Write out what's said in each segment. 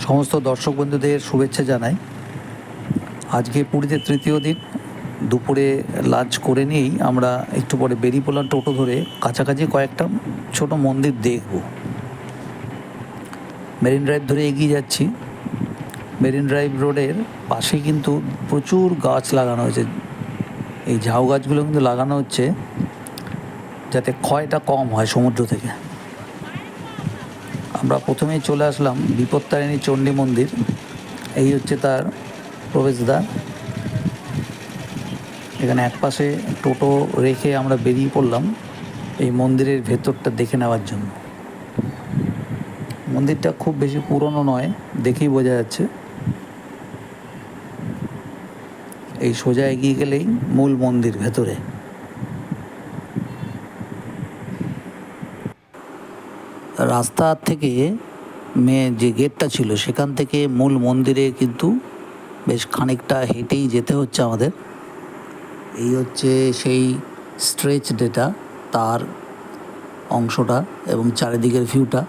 সমস্ত দর্শক বন্ধুদের শুভেচ্ছা জানাই। আজকে পুরীতে তৃতীয় দিন। দুপুরে লাঞ্চ করে নিয়েই আমরা একটু পরে বেরিয়ে পড়লাম টোটো ধরে। কাছাকাছি কয়েকটা ছোট মন্দির দেখব। মেরিন ড্রাইভ ধরে এগিয়ে যাচ্ছি। মেরিন ড্রাইভ রোডের পাশে কিন্তু প্রচুর গাছ লাগানো হয়েছে। এই ঝাউ গাছগুলো কিন্তু লাগানো হচ্ছে যাতে ক্ষয়টা কম হয় সমুদ্র থেকে। আমরা প্রথমেই চলে আসলাম বিপত্তারিণী চণ্ডী মন্দির। এই হচ্ছে তার প্রবেশদ্বার। এখানে একপাশে টোটো রেখে আমরা বেরিয়ে পড়লাম এই মন্দিরের ভেতরটা দেখে নেওয়ার জন্য। মন্দিরটা খুব বেশি পুরনো নয়, দেখেই বোঝা যাচ্ছে। এই সোজা এগিয়ে গেলেই মূল মন্দির ভেতরে। রাস্তা থেকে যে গেটটা ছিল সেখান থেকে মূল মন্দিরে কিন্তু বেশ খানিকটা হেঁটেই যেতে হচ্ছে আমাদের। এই হচ্ছে সেই স্ট্রেচ যেটা, তার অংশটা এবং চারিদিকের ভিউটা।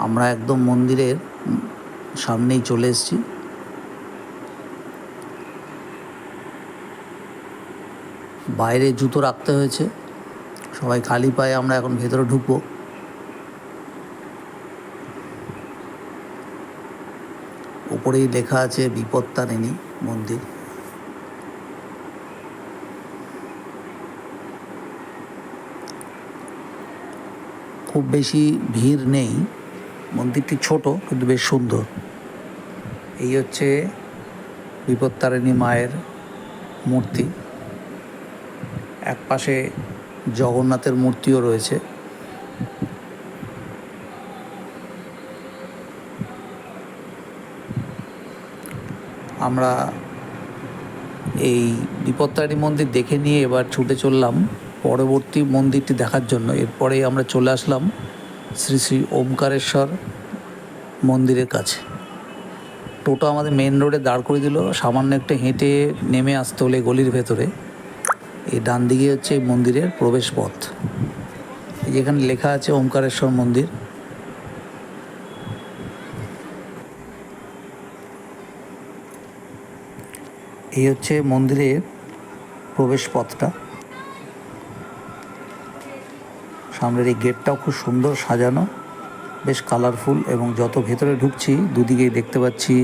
আমরা একদম মন্দিরের সামনেই চলে এসেছি। বাইরে জুতো রাখতে হয়েছে, সবাই খালি পায়ে আমরা এখন ভেতরে ঢুকবো। ওপরেই লেখা আছে বিপত্তারিণী মন্দির। খুব বেশি ভিড় নেই, মন্দিরটি ছোট কিন্তু বেশ সুন্দর। এই হচ্ছে বিপত্তারিণী মায়ের মূর্তি। এক পাশে জগন্নাথের মূর্তিও রয়েছে। আমরা এই বিপত্তারিণী মন্দির দেখে নিয়ে এবার ছুটে চললাম পরবর্তী মন্দিরটি দেখার জন্য। এরপরেই আমরা চলে আসলাম শ্রী শ্রী ওমকারেশ্বর মন্দিরের কাছে। টোটো আমাদের মেন রোডে দাঁড় করে দিল। সামান্য একটু হেঁটে নেমে আসতে হলে গলির ভেতরে এই ডান দিকে হচ্ছে এই মন্দিরের প্রবেশ পথ। যেখানে লেখা আছে ওমকারেশ্বর মন্দির। এই হচ্ছে মন্দিরের প্রবেশ পথটা। সামনের এই গেটটাও খুব সুন্দর সাজানো, বেশ কালারফুল, এবং যত ভেতরে ঢুকছি দুদিকেই দেখতে পাচ্ছি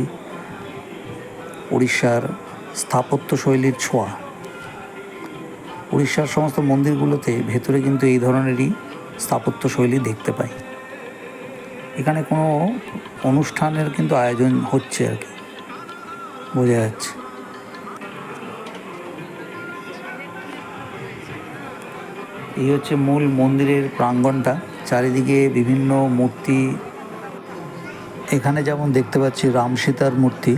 উড়িষ্যার স্থাপত্য শৈলীর ছোঁয়া। উড়িষ্যার সমস্ত মন্দিরগুলোতে ভেতরে কিন্তু এই ধরনেরই স্থাপত্য শৈলী দেখতে পাই। এখানে কোনো অনুষ্ঠানের কিন্তু আয়োজন হচ্ছে আর কি, বোঝা যাচ্ছে। এই হচ্ছে মূল মন্দিরের প্রাঙ্গণটা। চারিদিকে বিভিন্ন মূর্তি। এখানে যেমন দেখতে পাচ্ছি রাম সীতার মূর্তি,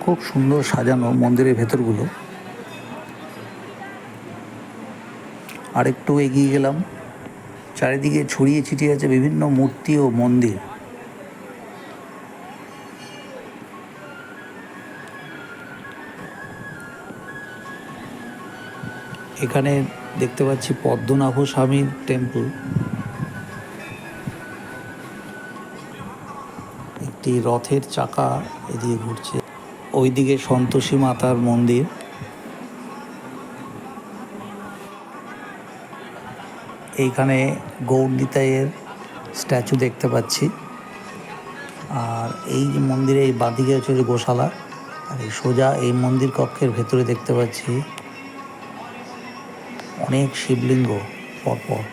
খুব সুন্দর সাজানো মন্দিরের ভেতরগুলো। আরেকটু এগিয়ে গেলাম, চারিদিকে ছড়িয়ে ছিটিয়ে আছে বিভিন্ন মূর্তি ও মন্দির। এখানে দেখতে পাচ্ছি পদ্মনাভ স্বামীর টেম্পল। একটি রথের চাকা এদিকে ঘুরছে। ওইদিকে সন্তোষী মাতার মন্দির। এইখানে গৌরনিতাইয়ের স্ট্যাচু দেখতে পাচ্ছি। আর এই যে মন্দিরে এই বাঁদিকে হচ্ছে গোশালা। আর এই সোজা এই মন্দির কক্ষের ভেতরে দেখতে পাচ্ছি অনেক শিবলিঙ্গ পরপর।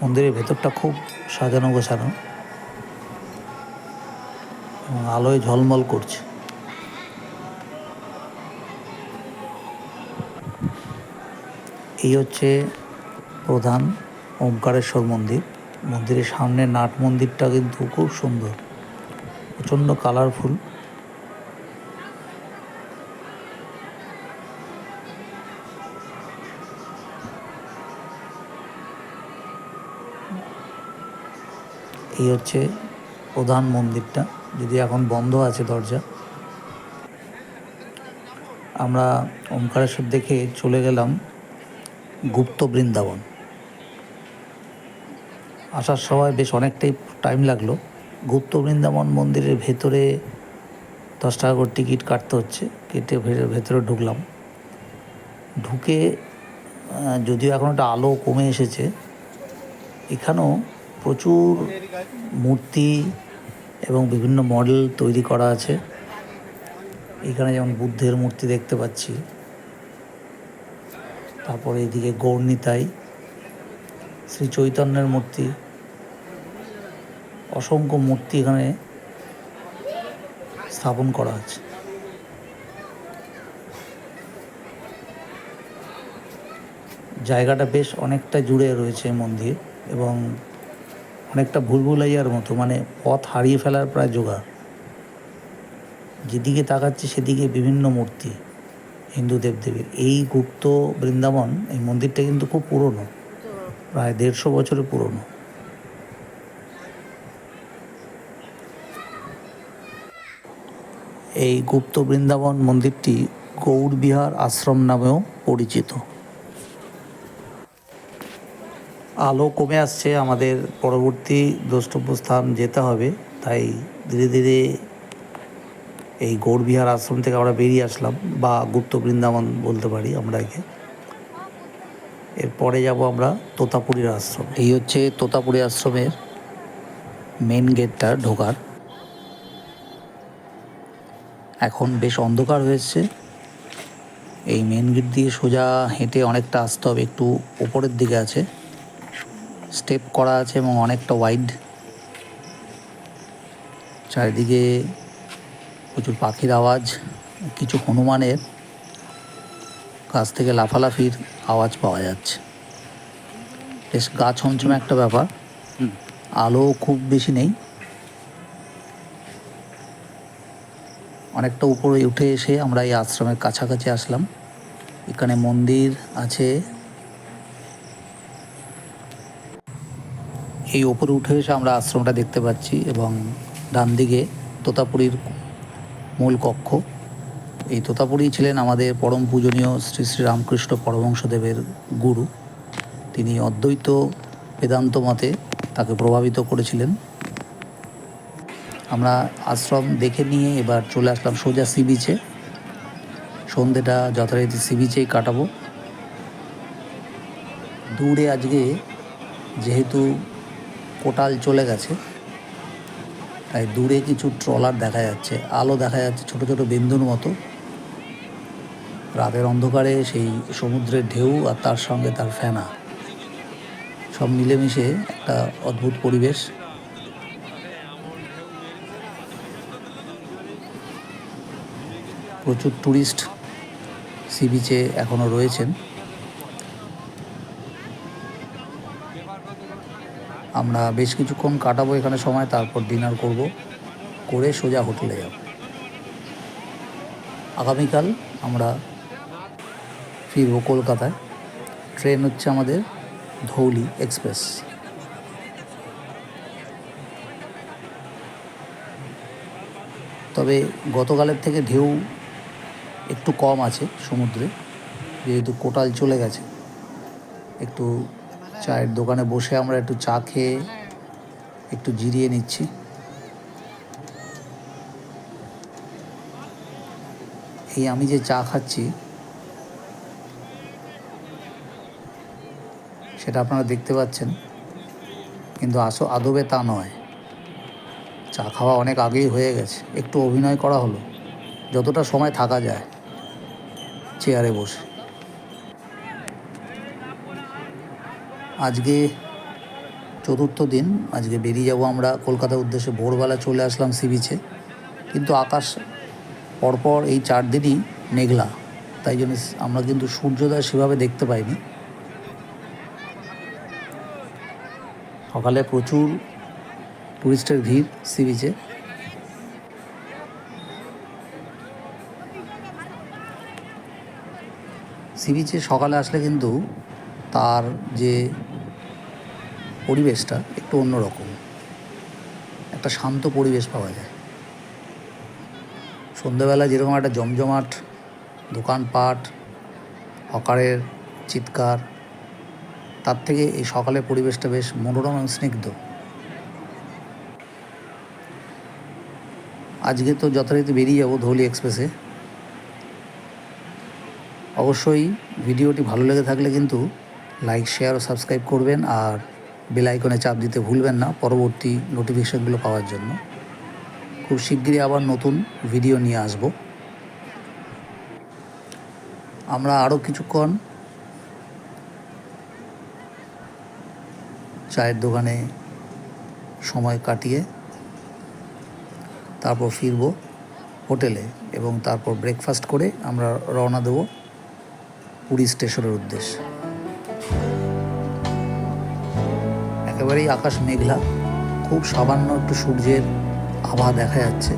মন্দিরের ভেতরটা খুব সাজানো গোছানো এবং আলোয় ঝলমল করছে। এই হচ্ছে প্রধান ওমকারেশ্বর মন্দির। মন্দিরের সামনে নাট মন্দিরটা কিন্তু খুব সুন্দর, প্রচণ্ড কালারফুল। এই হচ্ছে প্রধান মন্দিরটা, যদি এখন বন্ধ আছে দরজা। আমরা ওমকারেশ্বর দেখে চলে গেলাম গুপ্ত বৃন্দাবন। আসার সময় বেশ অনেকটাই টাইম লাগলো। গুপ্ত বৃন্দাবন মন্দিরের ভেতরে 10 টাকা করে টিকিট কাটতে হচ্ছে। কেটে ভেতরে ঢুকলাম। ঢুকে যদিও এখন একটা আলো কমে এসেছে, এখানেও প্রচুর মূর্তি এবং বিভিন্ন মডেল তৈরি করা আছে। এখানে যেমন বুদ্ধের মূর্তি দেখতে পাচ্ছি, তারপরে এদিকে গৌরনিতাই, শ্রী চৈতন্যের মূর্তি, অসংখ্য মূর্তি এখানে স্থাপন করা আছে। জায়গাটা বেশ অনেকটা জুড়ে রয়েছে মন্দির এবং অনেকটা ভুলভুলাইয়ার মতো, মানে পথ হারিয়ে ফেলার প্রায় জোগাড়। যেদিকে তাকাচ্ছি সেদিকে বিভিন্ন মূর্তি হিন্দু দেবদেবীর। এই গুপ্ত বৃন্দাবন, এই মন্দিরটা কিন্তু খুব পুরনো, প্রায় 150 বছরের পুরনো। এই গুপ্ত বৃন্দাবন মন্দিরটি গৌড়বিহার আশ্রম নামেও পরিচিত। আলো কমে আসছে, আমাদের পরবর্তী দ্রষ্টব্য স্থান যেতে হবে, তাই ধীরে ধীরে এই গৌড়বিহার আশ্রম থেকে আমরা বেরিয়ে আসলাম, বা গুপ্ত বৃন্দাবন বলতে পারি আমরা একে। এরপরে যাব আমরা তোতাপুরীর আশ্রম। এই হচ্ছে তোতাপুরী আশ্রমের মেন গেটটা ঢোকার। এখন বেশ অন্ধকার হয়েছে। এই মেন গেট দিয়ে সোজা হেঁটে অনেকটা আসতে হবে, একটু ওপরের দিকে আছে, স্টেপ করা আছে এবং অনেকটা ওয়াইড। চারিদিকে প্রচুর পাখির আওয়াজ, কিছু হনুমানের কাছ থেকে লাফালাফির আওয়াজ পাওয়া যাচ্ছে। বেশ গা ছমছমে একটা ব্যাপার। আলো খুব বেশি নেই। অনেকটা উপরে উঠে এসে আমরা এই আশ্রমের কাছাকাছি আসলাম। এখানে মন্দির আছে। এই ওপরে উঠে এসে আমরা আশ্রমটা দেখতে পাচ্ছি এবং ডান দিকে তোতাপুরীর মূল কক্ষ। এই তোতাপুরী ছিলেন আমাদের পরম পূজনীয় শ্রী শ্রী রামকৃষ্ণ পরমহংসদেবের গুরু। তিনি অদ্বৈত বেদান্ত মতে তাকে প্রভাবিত করেছিলেন। আমরা আশ্রম দেখে নিয়ে এবার চলে আসলাম সোজা সি বিচে। সন্ধেটা যথারীতি সি বিচেই কাটাবো। দূরে আজকে যেহেতু কোটাল চলে গেছে, তাই দূরে কিছু ট্রলার দেখা যাচ্ছে, আলো দেখা যাচ্ছে ছোট ছোট বিন্দুর মতো। রাতের অন্ধকারে সেই সমুদ্রের ঢেউ আর তার সঙ্গে তার ফেনা সব মিলেমিশে একটা অদ্ভুত পরিবেশ। প্রচুর ট্যুরিস্ট সি বিচে এখনও রয়েছেন। আমরা বেশ কিছুক্ষণ কাটাবো এখানে সময়, তারপর ডিনার করব, করে সোজা হোটেলে যাব। আগামীকাল আমরা ফিরব কলকাতায়। ট্রেন হচ্ছে আমাদের ধৌলি এক্সপ্রেস। তবে গতকালের থেকে ঢেউ একটু কম আছে সমুদ্রে, যেহেতু কোটাল চলে গেছে। একটু চায়ের দোকানে বসে আমরা একটু চা খেয়ে একটু জিরিয়ে নিচ্ছি। এই আমি যে চা খাচ্ছি সেটা আপনারা দেখতে পাচ্ছেন, কিন্তু আদবে তা নয়। চা খাওয়া অনেক আগেই হয়ে গেছে, একটু অভিনয় করা হলো, যতটা সময় থাকা যায় চেয়ারে বসে। আজকে চতুর্থ দিন, আজকে বেরিয়ে যাব আমরা কলকাতার উদ্দেশ্যে। ভোরবেলা চলে আসলাম সি বিচে, কিন্তু আকাশ পরপর এই 4 দিনই মেঘলা, তাই জন্য আমরা কিন্তু সূর্যোদয় সেভাবে দেখতে পাইনি। সকালে প্রচুর টুরিস্টের ভিড় সি বিচে। সি বিচে সকালে আসলে কিন্তু তার যে পরিবেশটা একটু অন্যরকম, একটা শান্ত পরিবেশ পাওয়া যায়। সন্ধ্যাবেলা যেরকম একটা জমজমাট দোকানপাট, হকারের চিৎকার, তার থেকে এই সকালের পরিবেশটা বেশ মনোরম এবং স্নিগ্ধ। আজকে তো যথারীতি বেরিয়ে যাব ধৌলি এক্সপ্রেসে। অবশ্যই ভিডিওটি ভালো লেগে থাকলে কিন্তু লাইক, শেয়ার ও সাবস্ক্রাইব করবেন, আর বেল আইকনে চাপ দিতে ভুলবেন না পরবর্তী নোটিফিকেশনগুলো পাওয়ার জন্য। খুব শিগগিরই আবার নতুন ভিডিও নিয়ে আসব। আমরা আরও কিছুক্ষণ চায়ের দোকানে সময় কাটিয়ে তারপর ফিরব হোটেলে, এবং তারপর ব্রেকফাস্ট করে আমরা রওনা দেব পুরী স্টেশনের উদ্দেশ্যে। একেবারেই আকাশ মেঘলা, খুব সামান্য একটু সূর্যের আভা দেখা যাচ্ছে।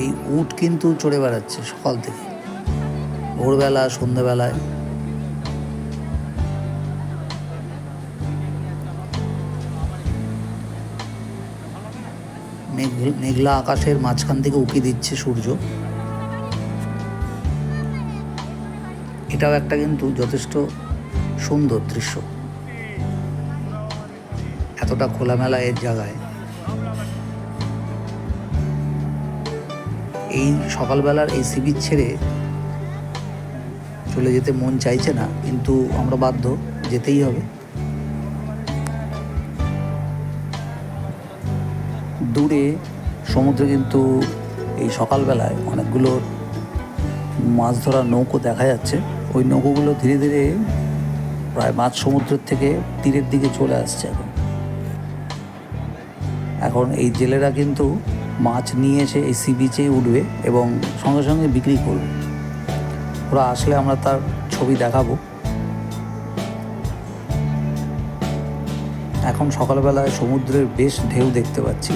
এই উট কিন্তু চড়ে বেড়াচ্ছে সকাল থেকে, ভোরবেলা সন্ধ্যেবেলায়। মেঘলা আকাশের মাঝখান থেকে উঁকি দিচ্ছে সূর্য। এটাও একটা কিন্তু যথেষ্ট সুন্দর দৃশ্য, এতটা খোলামেলা এর জায়গায়। এই সকালবেলার এই সি বিচ ছেড়ে চলে যেতে মন চাইছে না, কিন্তু আমরা বাধ্য, যেতেই হবে। দূরে সমুদ্রে কিন্তু এই সকালবেলায় অনেকগুলো মাছ ধরার নৌকো দেখা যাচ্ছে। ওই নৌকোগুলো ধীরে ধীরে প্রায় মাঝ সমুদ্রের থেকে তীরের দিকে চলে আসছে। এখন এই জেলেরা কিন্তু মাছ নিয়ে এসে এই সি বিচেই উঠবে এবং সঙ্গে সঙ্গে বিক্রি করবে। ওরা আসলে আমরা তার ছবি দেখাবো। এখন সকালবেলায় সমুদ্রের বেশ ঢেউ দেখতে পাচ্ছি।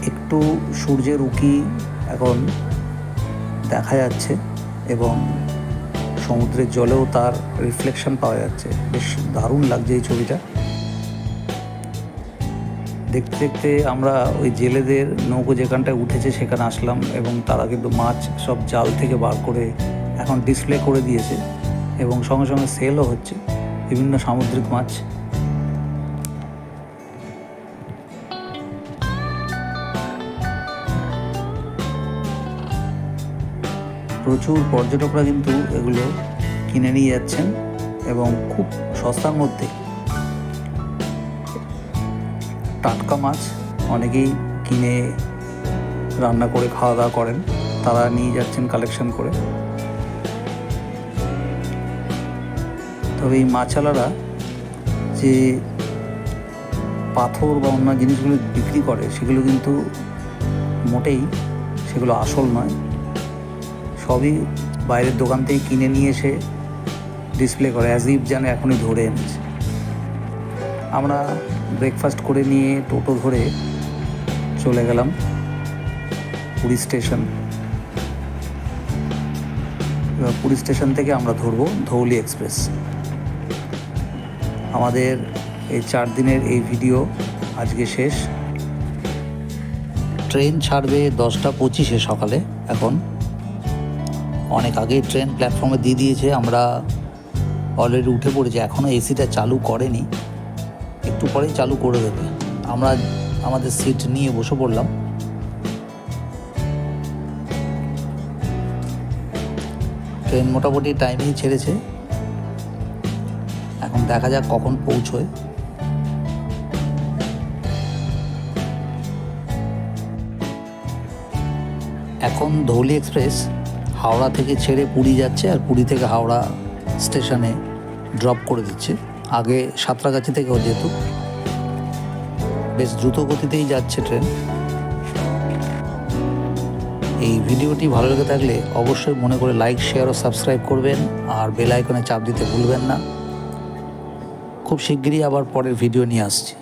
একটু সূর্যের উঁকি এখন দেখা যাচ্ছে এবং সমুদ্রের জলেও তার রিফ্লেকশন পাওয়া যাচ্ছে। বেশ দারুণ লাগছে এই ছবিটা দেখতে দেখতে। আমরা ওই জেলেদের নৌকো যেখানটায় উঠেছে সেখানে আসলাম, এবং তারা কিন্তু মাছ সব জাল থেকে বার করে এখন ডিসপ্লে করে দিয়েছে, এবং সঙ্গে সঙ্গে সেলও হচ্ছে বিভিন্ন সামুদ্রিক মাছ। প্রচুর পর্যটকরা কিন্তু এগুলো কিনে নিয়ে যাচ্ছেন, এবং খুব সস্তার মধ্যে টাটকা মাছ অনেকেই কিনে রান্না করে খাওয়া দাওয়া করেন, তারা নিয়ে যাচ্ছেন কালেকশন করে। তবে এই মাছওয়ালারা যে পাথর বা অন্য জিনিসগুলো বিক্রি করে সেগুলো কিন্তু মোটেই সেগুলো আসল নয়, সবই বাইরের দোকান থেকে কিনে নিয়ে এসে ডিসপ্লে করে, অ্যাজ ইফ যেন এখনই ধরে এনেছে। আমরা ব্রেকফাস্ট করে নিয়ে টোটো ধরে চলে গেলাম পুরী স্টেশন। এবার পুরী স্টেশন থেকে আমরা ধরবো ধৌলি এক্সপ্রেস। আমাদের এই 4 দিনের এই ভিডিও আজকে শেষ। ট্রেন ছাড়বে 10:25 সকালে। এখন অনেক আগেই ট্রেন প্ল্যাটফর্মে দিয়ে দিয়েছে, আমরা অলরেডি উঠে পড়েছি। এখনও এসিটা চালু করেনি, একটু পরেই চালু করে দেবে। আমরা আমাদের সিট নিয়ে বসে পড়লাম। ট্রেন মোটামুটি টাইমেই ছেড়েছে, এখন দেখা যাক কখন পৌঁছয়। এখন ধৌলি এক্সপ্রেস হাওড়া থেকে ছেড়ে পুরী যাচ্ছে, আর পুরী থেকে হাওড়া স্টেশনে ড্রপ করে দিচ্ছে। আগে সাঁতরাগাছি থেকে যেহেতু বেশ দ্রুত গতিতেই যাচ্ছে ট্রেন। এই ভিডিওটি ভালো লেগে থাকলে অবশ্যই মনে করে লাইক, শেয়ার ও সাবস্ক্রাইব করবেন, আর বেল আইকনে চাপ দিতে ভুলবেন না। খুব শিগগিরই আবার পরের ভিডিও নিয়ে আসছি।